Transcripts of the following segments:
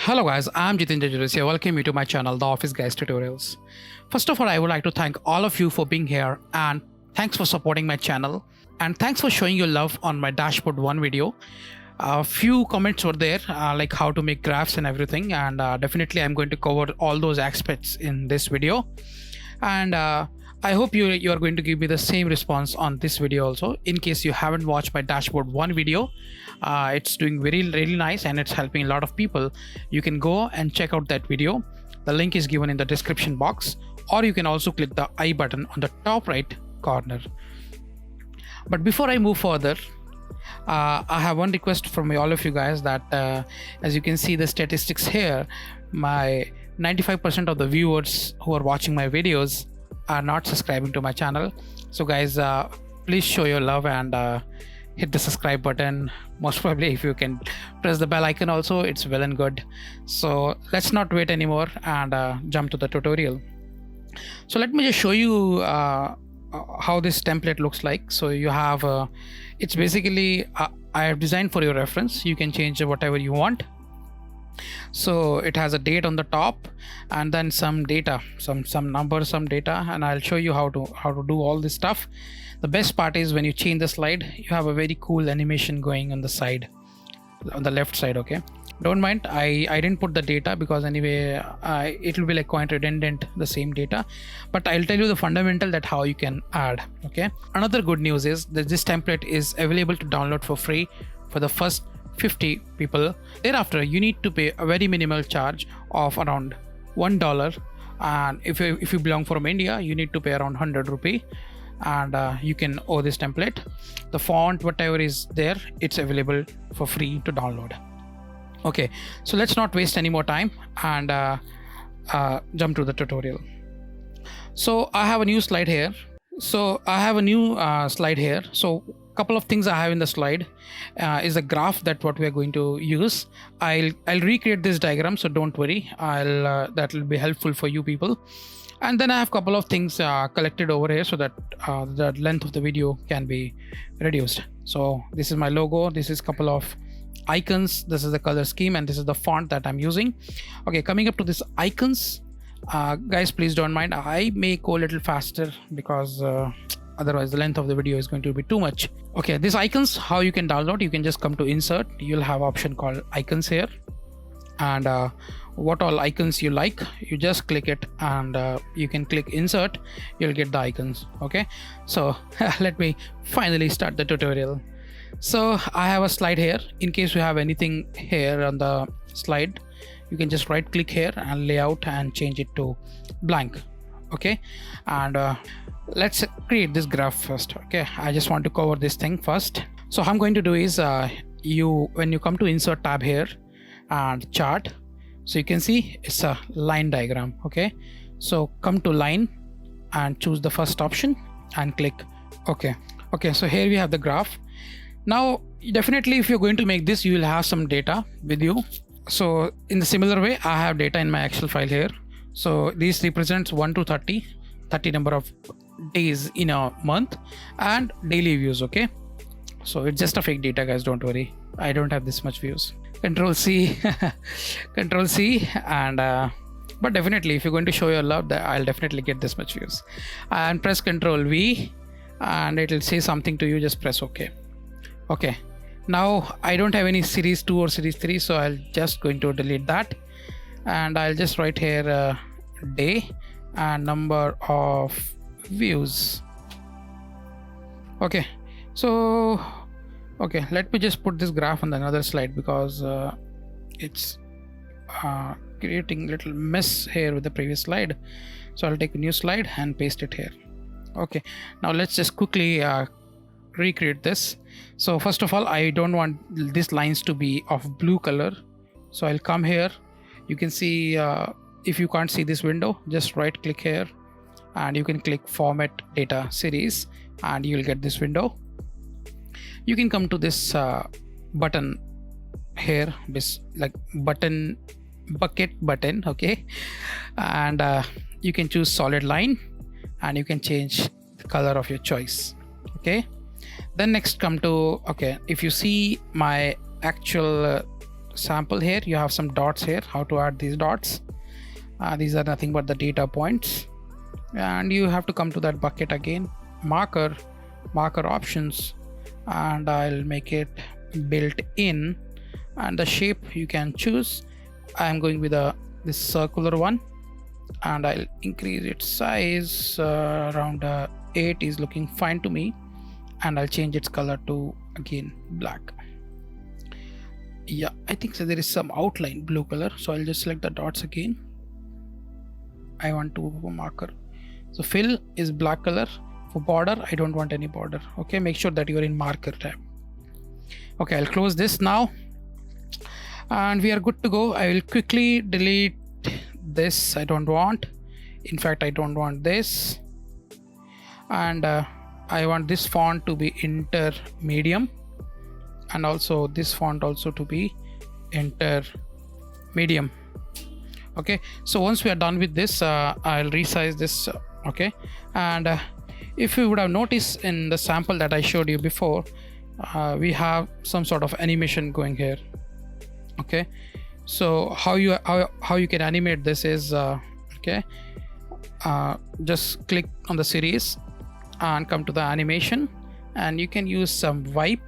Hello guys, I'm Jitendra Jurisia. Welcome you to my channel, The Office Guys Tutorials. First of all, I would like to thank all of you for being here and thanks for supporting my channel and thanks for showing your love on my dashboard 1 video. A few comments were there like how to make graphs and everything, and definitely I'm going to cover all those aspects in this video. And I hope you are going to give me the same response on this video also. In case you haven't watched my dashboard 1 video, it's doing really nice and it's helping a lot of people. You can go and check out that video. The link is given in the description box, or you can also click the I button on the top right corner. But before I move further, I have one request from all of you guys that as you can see the statistics here, my 95% of the viewers who are watching my videos are not subscribing to my channel. So guys, please show your love and hit the subscribe button. Most probably if you can press the bell icon also, it's well and good. So let's not wait anymore and jump to the tutorial. So let me just show you how this template looks like. So you have it's basically I have designed for your reference. You can change whatever you want. So it has a date on the top and then some data, some numbers, some data, and I'll show you how to do all this stuff. The best part is when you change the slide, you have a very cool animation going on the side, on the left side. Okay, don't mind, I didn't put the data because anyway it will be like quite redundant, the same data, but I'll tell you the fundamental that how you can add. Okay, another good news is that this template is available to download for free for the first 50 people. Thereafter you need to pay a very minimal charge of around $1, and if you belong from India, you need to pay around 100 rupee, and you can owe this template. The font, whatever is there, it's available for free to download. Okay, so let's not waste any more time and jump to the tutorial. So I have a new slide here. So couple of things I have in the slide is a graph that what we are going to use. I'll recreate this diagram, so don't worry, that will be helpful for you people. And then I have a couple of things collected over here so that the length of the video can be reduced. So this is my logo, this is a couple of icons, this is the color scheme, and this is the font that I'm using. Okay, coming up to this icons, guys, please don't mind, I may go a little faster because otherwise the length of the video is going to be too much. Okay, these icons, how you can download, you can just come to insert, you'll have option called icons here, and what all icons you like, you just click it and you can click insert, you'll get the icons. Okay, so let me finally start the tutorial. So I have a slide here. In case you have anything here on the slide, you can just right click here and layout and change it to blank. Okay, and let's create this graph first. Okay, I just want to cover this thing first. So what I'm going to do is when you come to insert tab here and chart, so you can see it's a line diagram. Okay, so come to line and choose the first option and click OK. Okay, so here we have the graph. Now definitely if you're going to make this, you will have some data with you. So in the similar way, I have data in my Excel file here. So this represents 1 to 30 number of days in a month and daily views. Okay, so it's just a fake data, guys, don't worry, I don't have this much views. Control C Control C, and but definitely if you're going to show your love, that I'll definitely get this much views. And press Control V and it'll say something to you, just press OK. Okay, now I don't have any series 2 or series 3, so I'll just going to delete that, and I'll just write here day and number of views. Okay, so okay, let me just put this graph on another slide because it's creating little mess here with the previous slide. So I'll take a new slide and paste it here. Okay, now let's just quickly recreate this. So first of all, I don't want these lines to be of blue color, so I'll come here. You can see if you can't see this window, just right click here and you can click format data series and you'll get this window. You can come to this button here, this like bucket button. Okay, and you can choose solid line and you can change the color of your choice. Okay, then next come to, okay, if you see my actual sample here. You have some dots here. How to add these dots? These are nothing but the data points, and you have to come to that bucket again, marker options, and I'll make it built in, and the shape you can choose. I'm going with this circular one, and I'll increase its size around 8 is looking fine to me, and I'll change its color to again black. Yeah, I think so there is some outline blue color, so I'll just select the dots again. I want to marker, so fill is black color. For border, I don't want any border. Okay, make sure that you are in marker tab. Okay, I'll close this now, and we are good to go. I will quickly delete this. I don't want, in fact I don't want this, and I want this font to be intermediate, and also this font also to be intermediate. Okay, so once we are done with this, I'll resize this. Okay, and if you would have noticed in the sample that I showed you before, we have some sort of animation going here. Okay, so how you can animate this is okay, just click on the series and come to the animation, and you can use some wipe.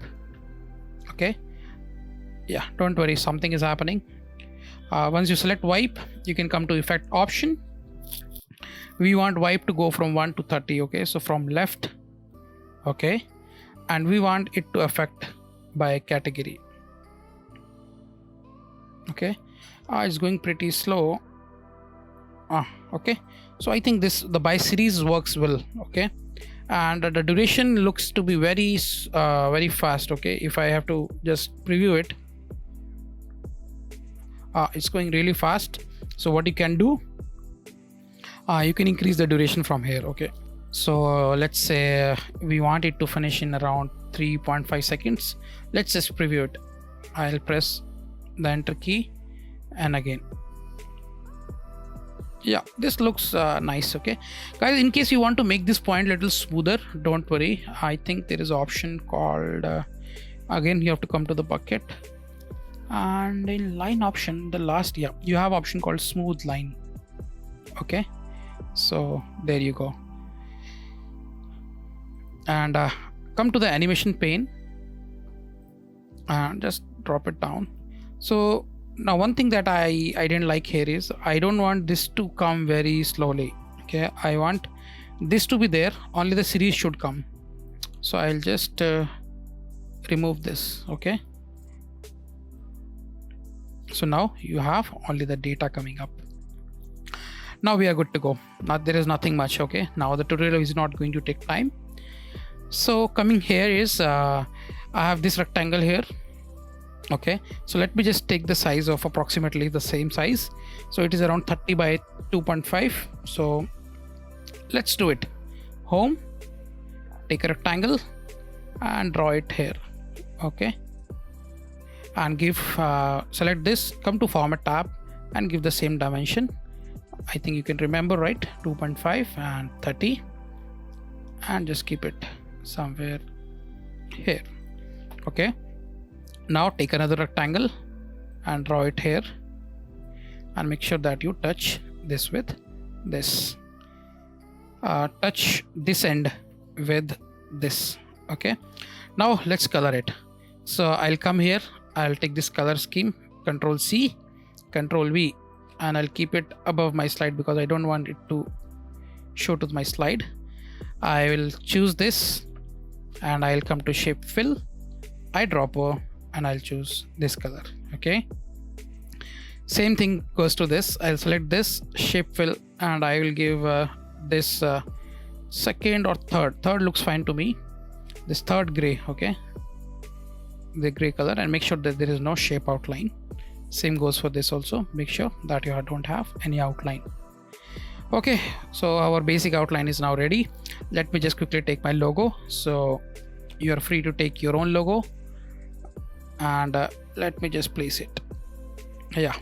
Okay, yeah, don't worry, something is happening. Once you select wipe, you can come to effect option. We want wipe to go from 1 to 30. Okay, so from left. Okay, and we want it to affect by category. Okay, it's going pretty slow. Okay, so I think the by series works well. Okay, and the duration looks to be very fast. Okay, if I have to just preview it, it's going really fast. So what you can do, you can increase the duration from here. Okay, so let's say we want it to finish in around 3.5 seconds. Let's just preview it. I'll press the enter key, and again, yeah, this looks nice. Okay guys, in case you want to make this point little smoother, don't worry, I think there is an option called again, you have to come to the bucket, and in line option, the last, yeah, you have option called smooth line. Okay, so there you go, and come to the animation pane and just drop it down. So now one thing that I didn't like here is I don't want this to come very slowly. Okay, I want this to be there, only the series should come. So I'll just remove this. Okay, so now you have only the data coming up. Now we are good to go. Now there is nothing much. Okay, now the tutorial is not going to take time. So coming here is I have this rectangle here. Okay, so let me just take the size of approximately the same size. So it is around 30 by 2.5. so let's do it. Home, take a rectangle and draw it here. Okay, and give select this, come to format tab and give the same dimension. I think you can remember, right? 2.5 and 30, and just keep it somewhere here. Okay, now take another rectangle and draw it here, and make sure that you touch this with this, touch this end with this. Okay, now let's color it. So I'll come here, I'll take this color scheme, Control C, Control V, and I'll keep it above my slide because I don't want it to show to my slide. I will choose this, and I'll come to shape fill, eyedropper, and I'll choose this color. Okay, same thing goes to this. I'll select this shape fill, and I will give this second or third looks fine to me, this third gray. Okay, the gray color, and make sure that there is no shape outline. Same goes for this also, make sure that you don't have any outline. Okay, so our basic outline is now ready. Let me just quickly take my logo. So you are free to take your own logo, and let me just place it. Yeah,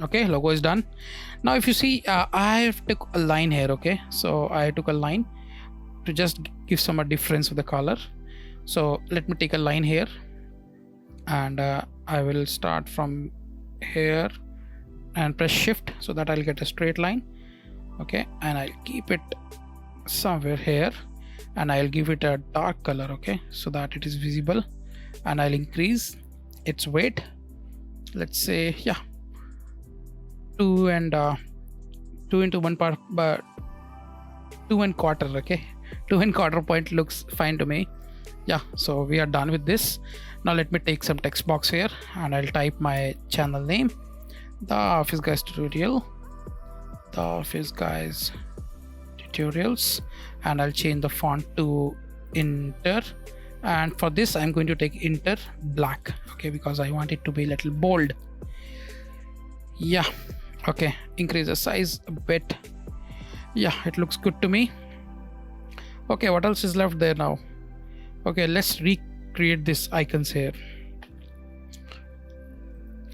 okay, logo is done. Now if you see, I took a line here. Okay, so I took a line to just give some difference with the color. So let me take a line here, and I will start from here and press shift so that I'll get a straight line. Okay, and I'll keep it somewhere here and I'll give it a dark color, okay, so that it is visible, and I'll increase its weight. Let's say, yeah, 2 and 2 into 1 part, but 2 and quarter. Okay, 2 and quarter point looks fine to me. Yeah, so we are done with this. Now let me take some text box here and I'll type my channel name, the Office Guys Tutorial, the Office Guys Tutorials, and I'll change the font to Inter, and for this I'm going to take Inter black, okay, because I want it to be a little bold. Yeah, okay, increase the size a bit. Yeah, it looks good to me. Okay, what else is left there now? Okay, let's recreate this icons here.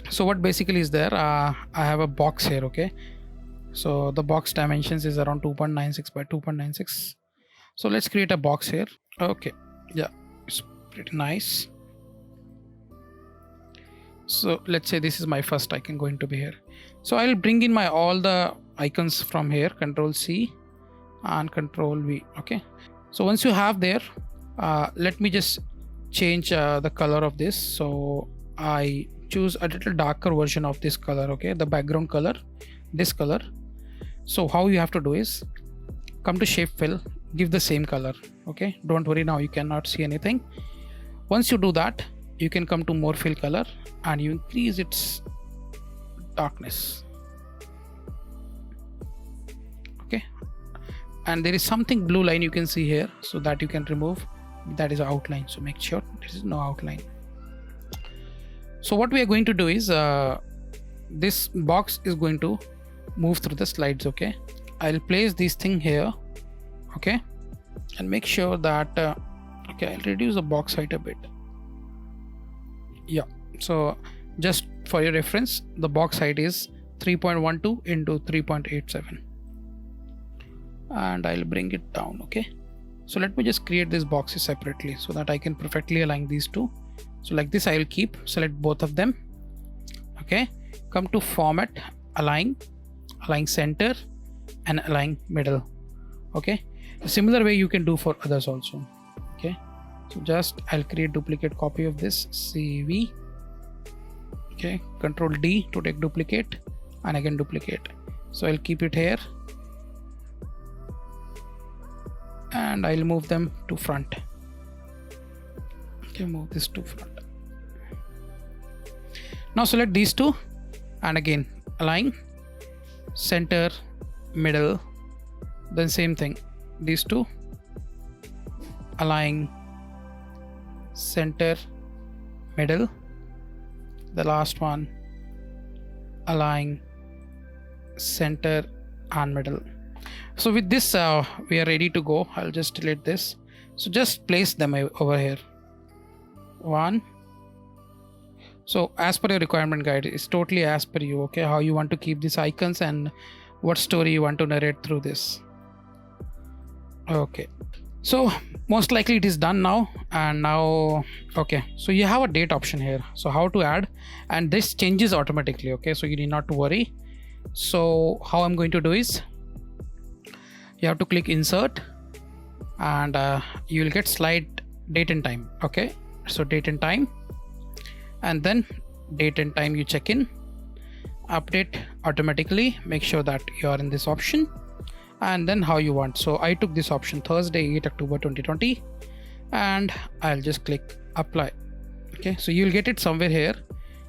So what basically is there, I have a box here. Okay, so the box dimensions is around 2.96 by 2.96. So let's create a box here. Okay, yeah, it's pretty nice. So let's say this is my first icon going to be here. So I'll bring in my all the icons from here, Control C and Control V. Okay, so once you have there, let me just change the color of this. So I choose a little darker version of this color. Okay, the background color, this color. So how you have to do is come to shape fill, give the same color. Okay, don't worry, now you cannot see anything. Once you do that, you can come to more fill color and you increase its darkness. Okay, and there is something blue line you can see here, so that you can remove. That is an outline, so make sure there is no outline. So what we are going to do is this box is going to move through the slides. Okay, I'll place this thing here. Okay, and make sure that okay, I'll reduce the box height a bit. Yeah, so just for your reference, the box height is 3.12 into 3.87, and I'll bring it down. Okay, so let me just create these boxes separately so that I can perfectly align these two. So like this, I will keep, select both of them. Okay, come to format, align center and align middle. Okay, a similar way you can do for others also. Okay, so just I'll create duplicate copy of this, CV. Okay, Control D to take duplicate, and again duplicate. So I'll keep it here and I'll move them to front. Okay, move this to front. Now select these two and again align center, middle. Then same thing, these two, align center, middle. The last one, align center and middle. So with this we are ready to go. I'll just delete this. So just place them over here. One. So as per your requirement guide, it's totally as per you. Okay, how you want to keep these icons and what story you want to narrate through this. Okay, so most likely it is done now. And now, okay, so you have a date option here. So how to add, and this changes automatically. Okay, so you need not to worry. So how I'm going to do is, you have to click insert and you will get slide date and time. Okay, so date and time, and then date and time you check in, update automatically, make sure that you are in this option, and then how you want. So I took this option, Thursday 8 October 2020, and I'll just click apply. Okay, so you'll get it somewhere here.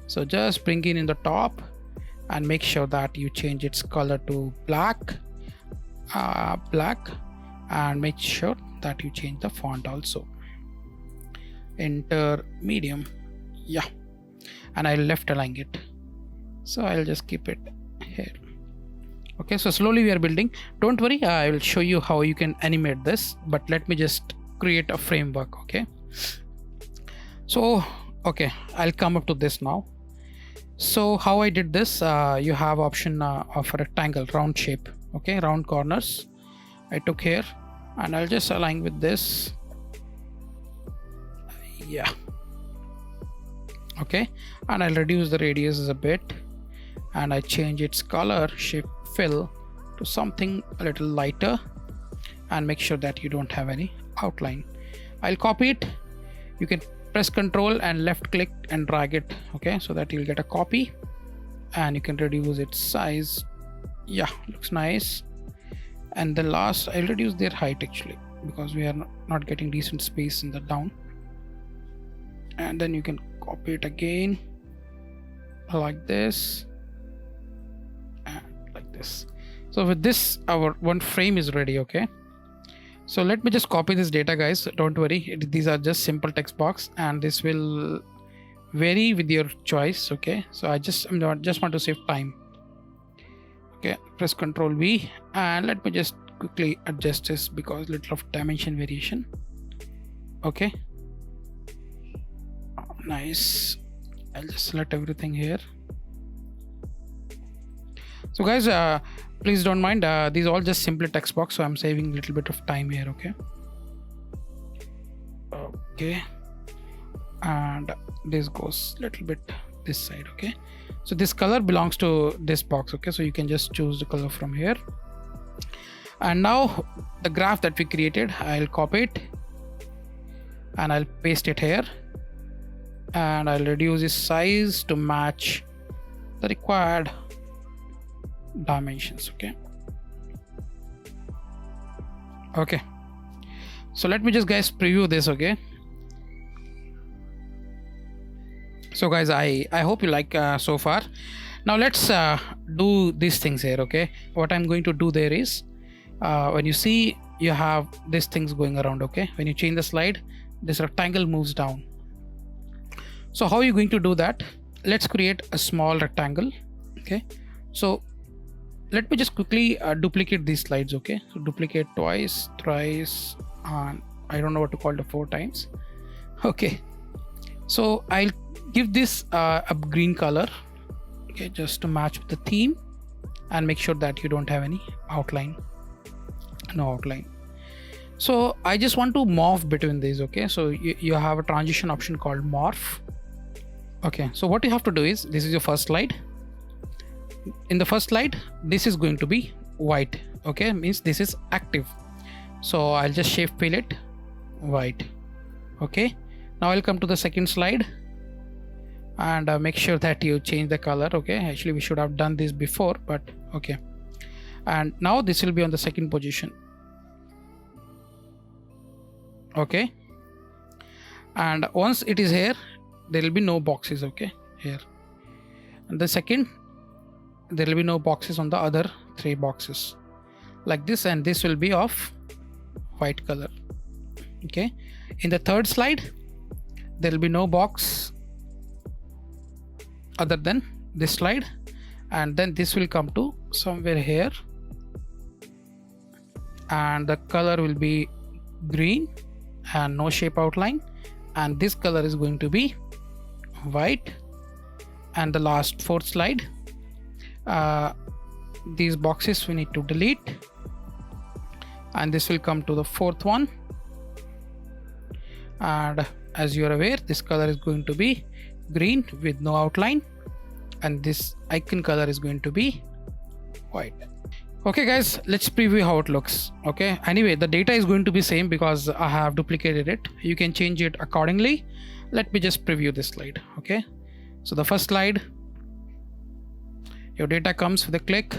So just bring in the top and make sure that you change its color to black, and make sure that you change the font also, enter medium. Yeah, and I'll left align it, so I'll just keep it here. Okay, so slowly we are building. Don't worry, I will show you how you can animate this, but let me just create a framework. Okay, so okay, I'll come up to this now. So how I did this, you have option of a rectangle, round shape. Okay, round corners I took here, and I'll just align with this. Yeah, okay, and I'll reduce the radius a bit. and I change its color, shape, fill to something a little lighter, and make sure that you don't have any outline. I'll copy it. You can press Ctrl and left click and drag it, okay, so that you'll get a copy, and you can reduce its size. Yeah, looks nice. And the last, I'll reduce their height actually, because we are not getting decent space in the down. And then you can copy it again like this and like this. So with this, our one frame is ready. Okay, so let me just copy this data, guys. Don't worry, these are just simple text box, and this will vary with your choice. Okay, so I just want to save time. Okay, press Ctrl V, and let me just quickly adjust this because little of dimension variation. Okay, nice. I'll just select everything here. So guys, please don't mind, these are all just simple text box, so I'm saving a little bit of time here. Okay, and this goes a little bit this side. Okay, so this color belongs to this box. Okay, so you can just choose the color from here. And now the graph that we created, I'll copy it and I'll paste it here, and I'll reduce its size to match the required dimensions. Okay, so let me just, guys, preview this. Okay, so guys, I hope you like so far. Now let's do these things here. Okay, what I'm going to do there is, when you see you have these things going around, okay, when you change the slide, this rectangle moves down. So how are you going to do that? Let's create a small rectangle. Okay, so let me just quickly duplicate these slides. Okay, so duplicate twice, thrice, and I don't know what to call it, 4 times. Okay, so I'll give this a green color, okay, just to match with the theme, and make sure that you don't have any outline. No outline. So I just want to morph between these. Okay, so you have a transition option called morph. Okay, so what you have to do is, this is your first slide. In the first slide, this is going to be white. Okay, means this is active. So I'll just shape fill it white. Okay, now I'll come to the second slide and make sure that you change the color. Okay, actually we should have done this before, but okay. And now this will be on the second position. Okay, and once it is here, there will be no boxes. Okay, here, and the second, there will be no boxes on the other 3 boxes like this, and this will be of white color. Okay, in the third slide, there will be no box other than this slide, and then this will come to somewhere here, and the color will be green and no shape outline, and this color is going to be white. And the last 4th slide, these boxes we need to delete, and this will come to the 4th one. And as you are aware, this color is going to be green with no outline, and this icon color is going to be white. Okay guys, let's preview how it looks. Okay, anyway, the data is going to be same because I have duplicated it. You can change it accordingly. Let me just preview this slide. Okay, so the first slide, your data comes with a click.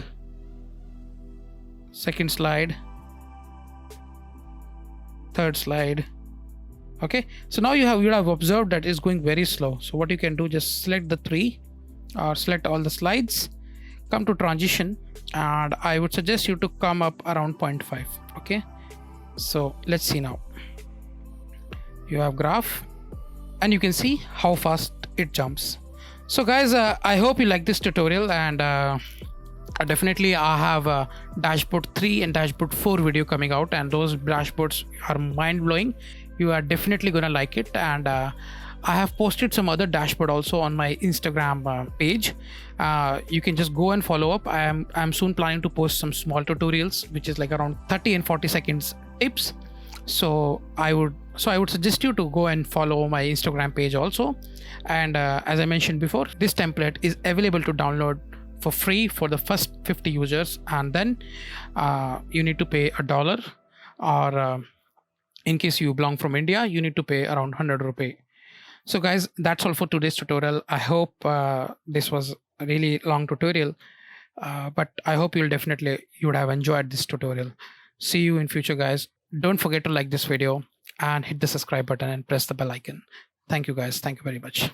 Second slide, third slide. Okay, so now you have observed that it's going very slow. So what you can do, just select the 3 or select all the slides, come to transition, and I would suggest you to come up around 0.5. Okay, so let's see now. You have graph, and you can see how fast it jumps. So guys, I hope you like this tutorial, and definitely I have dashboard 3 and dashboard 4 video coming out, and those dashboards are mind-blowing. You are definitely gonna like it. And I have posted some other dashboard also on my Instagram page. You can just go and follow up. I'm soon planning to post some small tutorials, which is like around 30 and 40 seconds tips. So I would suggest you to go and follow my Instagram page also. And as I mentioned before, this template is available to download for free for the first 50 users, and then you need to pay $1, or in case you belong from India, you need to pay around 100 rupee. So guys, that's all for today's tutorial. I hope this was a really long tutorial, but I hope you would have enjoyed this tutorial. See you in future, guys. Don't forget to like this video and hit the subscribe button and press the bell icon. Thank you, guys. Thank you very much.